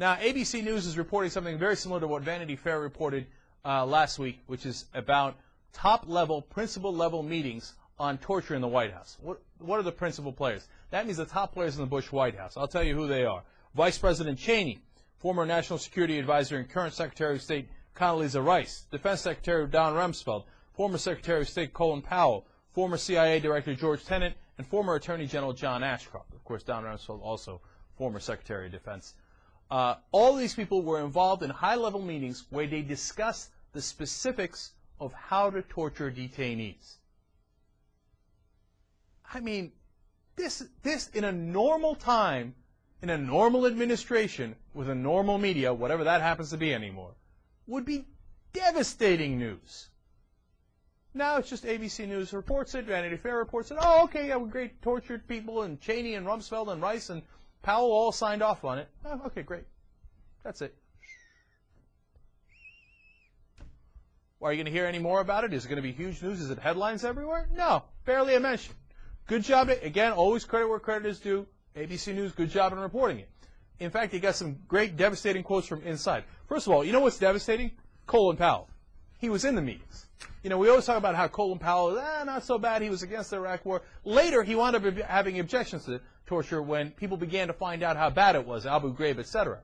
Now, ABC News is reporting something very similar to what Vanity Fair reported last week, which is about top-level, principal-level meetings on torture in the White House. What are the principal players? That means the top players in the Bush White House. I'll tell you who they are. Vice President Cheney, former National Security Advisor and current Secretary of State Condoleezza Rice, Defense Secretary Don Rumsfeld, former Secretary of State Colin Powell, former CIA Director George Tenet, and former Attorney General John Ashcroft. Of course, Don Rumsfeld also former Secretary of Defense. All these people were involved in high-level meetings where they discussed the specifics of how to torture detainees. I mean, this in a normal time, in a normal administration, with a normal media, whatever that happens to be anymore, would be devastating news. Now it's just ABC News reports it, Vanity Fair reports it. Oh, okay, yeah, we great tortured people, and Cheney and Rumsfeld and Rice and Powell all signed off on it. Oh, okay, great. That's it. Well, are you going to hear any more about it? Is it going to be huge news? Is it headlines everywhere? No, barely a mention. Good job. Again, always credit where credit is due. ABC News, good job in reporting it. In fact, you got some great, devastating quotes from inside. First of all, you know what's devastating? Colin Powell. He was in the meetings. You know, we always talk about how Colin Powell, not so bad, he was against the Iraq War. Later, he wound up having objections to torture when people began to find out how bad it was, Abu Ghraib, etc.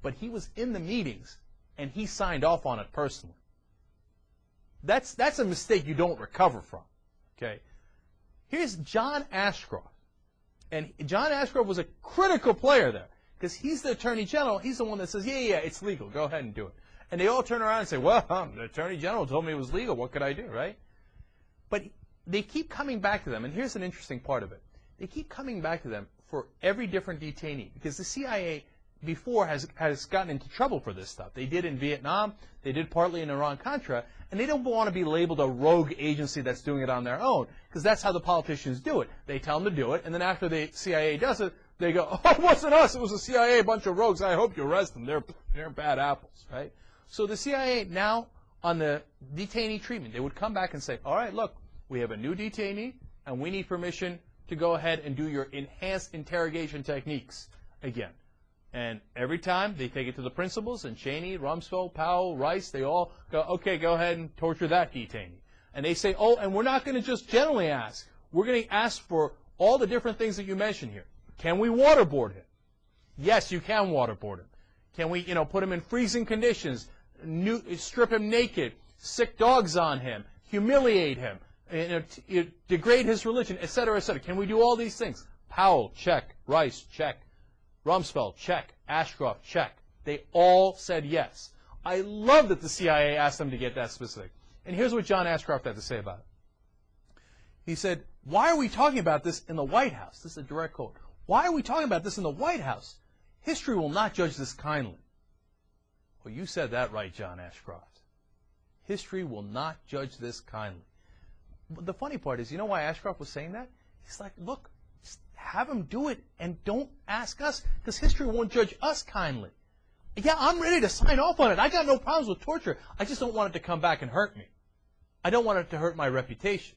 But he was in the meetings, and he signed off on it personally. That's a mistake you don't recover from, okay? Here's John Ashcroft. And John Ashcroft was a critical player there because he's the Attorney General. He's the one that says, yeah, it's legal. Go ahead and do it. And they all turn around and say, well, the Attorney General told me it was legal. What could I do, right? But they keep coming back to them, and here's an interesting part of it. They keep coming back to them for every different detainee because the CIA before has gotten into trouble for this stuff. They did in Vietnam. They did partly in Iran-Contra. And they don't want to be labeled a rogue agency that's doing it on their own because that's how the politicians do it. They tell them to do it, and then after the CIA does it, they go, oh, it wasn't us. It was the CIA, a bunch of rogues. I hope you arrest them. They're bad apples, right? So the CIA now, on the detainee treatment, they would come back and say, all right, look, we have a new detainee, and we need permission to go ahead and do your enhanced interrogation techniques again. And every time they take it to the principals, and Cheney, Rumsfeld, Powell, Rice, they all go, okay, go ahead and torture that detainee. And they say, oh, and we're not going to just generally ask. We're going to ask for all the different things that you mentioned here. Can we waterboard him? Yes, you can waterboard him. Can we, put him in freezing conditions, strip him naked, sick dogs on him, humiliate him, degrade his religion, etc., etc.? Can we do all these things? Powell, check. Rice, check. Rumsfeld, check. Ashcroft, check. They all said yes. I love that the CIA asked them to get that specific. And here's what John Ashcroft had to say about it. He said, why are we talking about this in the White House? This is a direct quote. Why are we talking about this in the White House? History will not judge this kindly. Well, you said that right, John Ashcroft. History will not judge this kindly. But the funny part is, you know why Ashcroft was saying that? He's like, look, have them do it and don't ask us because history won't judge us kindly. Yeah, I'm ready to sign off on it. I got no problems with torture. I just don't want it to come back and hurt me. I don't want it to hurt my reputation.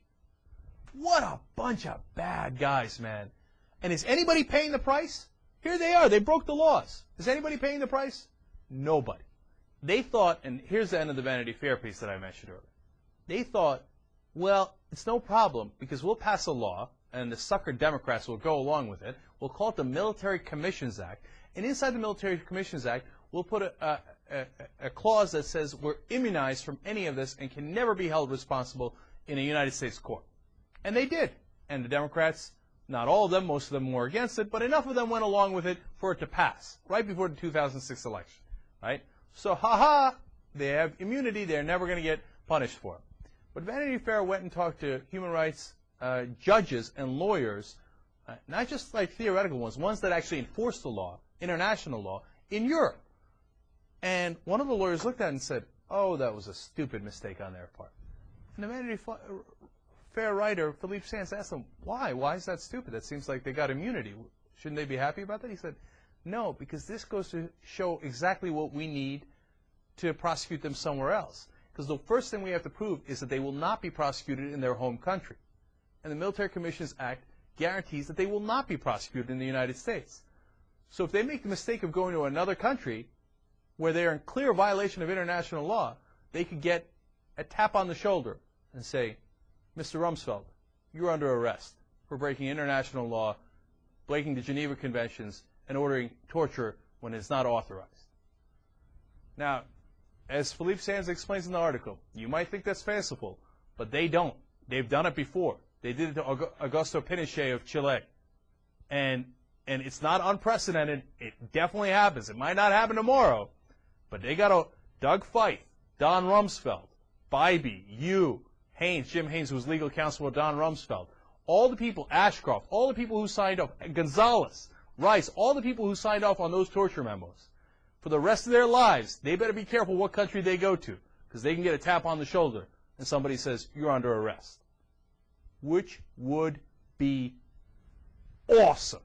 What a bunch of bad guys, man. And is anybody paying the price? Here they are. They broke the laws. Is anybody paying the price? Nobody. They thought, and here's the end of the Vanity Fair piece that I mentioned earlier. They thought, well, it's no problem because we'll pass a law and the sucker Democrats will go along with it. We'll call it the Military Commissions Act. And inside the Military Commissions Act, we'll put a clause that says we're immunized from any of this and can never be held responsible in a United States court. And they did. And the Democrats, not all of them, most of them were against it, but enough of them went along with it for it to pass right before the 2006 election. Right? So, they have immunity. They're never going to get punished for it. But Vanity Fair went and talked to human rights judges and lawyers, not just like theoretical ones that actually enforce the law, international law, in Europe. And one of the lawyers looked at it and said, oh, that was a stupid mistake on their part. And the Vanity Fair writer, Philippe Sands, asked him, why? Why is that stupid? That seems like they got immunity. Shouldn't they be happy about that? He said, no, because this goes to show exactly what we need to prosecute them somewhere else. Because the first thing we have to prove is that they will not be prosecuted in their home country. And the Military Commissions Act guarantees that they will not be prosecuted in the United States. So if they make the mistake of going to another country where they're in clear violation of international law, they could get a tap on the shoulder and say, Mr. Rumsfeld, you're under arrest for breaking international law, breaking the Geneva Conventions, and ordering torture when it's not authorized. Now, as Philippe Sands explains in the article, you might think that's fanciful, but they don't. They've done it before. They did it to Augusto Pinochet of Chile. And it's not unprecedented. It definitely happens. It might not happen tomorrow, but they got Doug Feith, Don Rumsfeld, Bybee, you, Haynes, Jim Haynes, who was legal counsel for Don Rumsfeld, all the people, Ashcroft, all the people who signed off, Gonzalez, Rice, all the people who signed off on those torture memos. For the rest of their lives, they better be careful what country they go to, because they can get a tap on the shoulder and somebody says, you're under arrest. Which would be awesome.